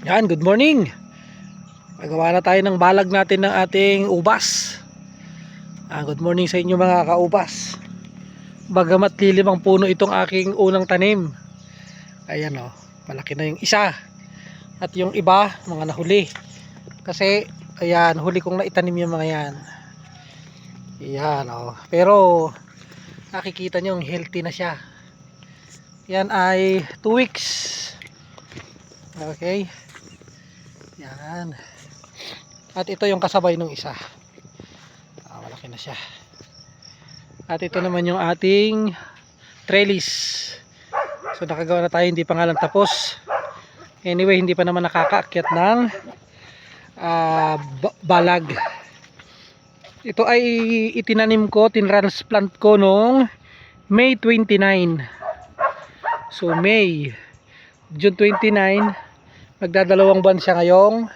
Yan, good morning. Magawa na tayo ng balag natin ng ating ubas. Good morning sa inyo mga kaubas. Bagamat lilim ang puno itong aking unang tanim. Ayan o, malaki na yung isa. At yung iba, mga nahuli. Kasi, ayan, huli kong naitanim yung mga yan. Ayan o. Pero, nakikita nyo, healthy na siya. Yan ay 2 weeks. Okay. Yan. At ito yung kasabay ng isa. Malaki na siya. At ito naman yung ating trellis. So nakagawa na tayo, hindi pa nga lang tapos. Anyway, hindi pa naman nakakaakyat ng balag. Ito ay itinanim ko, tinransplant ko noong May 29. So May, June 29, magdadalawang buwan siya ngayong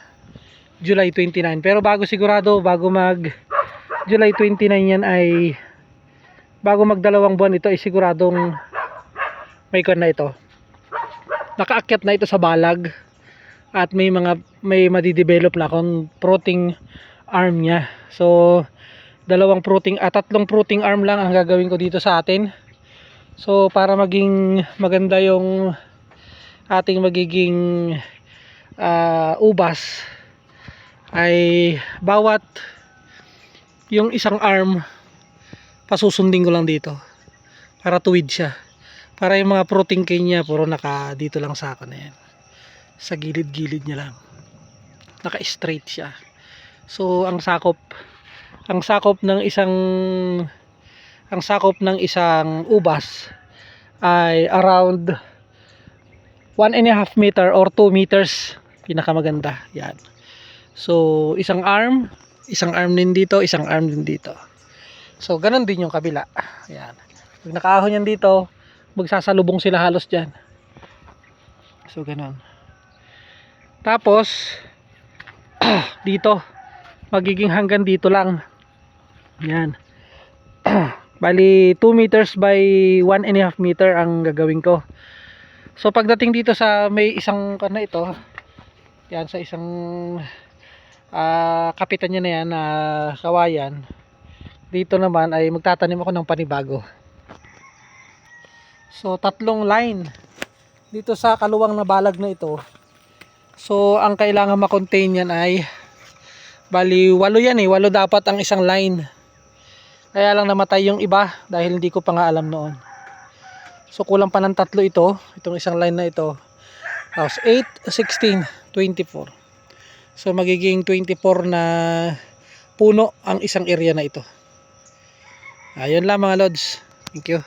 July 29. Pero bago sigurado, bago mag July 29 yan ay, bago magdalawang buwan ito ay siguradong may kon na ito. Nakaakyat na ito sa balag. At may madidevelop na akong fruiting arm niya. So, tatlong fruiting arm lang ang gagawin ko dito sa atin. So, para maging maganda yung ating magiging ubas, ay bawat yung isang arm pasusundin ko lang dito para tuwid siya, para yung mga fruiting cane niya puro naka dito lang sa akin na yan, sa gilid-gilid niya lang naka straight siya. So ang sakop ng isang ubas ay around 1.5 meter or 2 meters, pinakamaganda yan. So isang arm din dito, isang arm din dito. So ganun din yung kabila. Ayan. Pag nakaahon yan dito, magsasalubong sila halos dyan. So ganun. Tapos dito, magiging hanggang dito lang. Yan. Bali 2 meters by 1.5 meter ang gagawin ko. So pagdating dito sa may isang na ito, yan sa isang kapitan niya na yan na kawayan, dito naman ay magtatanim ako ng panibago. So 3 line dito sa kaluwang na balag na ito. So ang kailangan ma-contain yan ay bali 8 yan eh, 8 dapat ang isang line. Kaya lang namatay yung iba dahil hindi ko pa nga alam noon. So kulang pa ng 3 itong isang line na ito. Tapos 8, 16, 24. So magiging 24 na puno ang isang area na ito. Ayun lang mga lods. Thank you.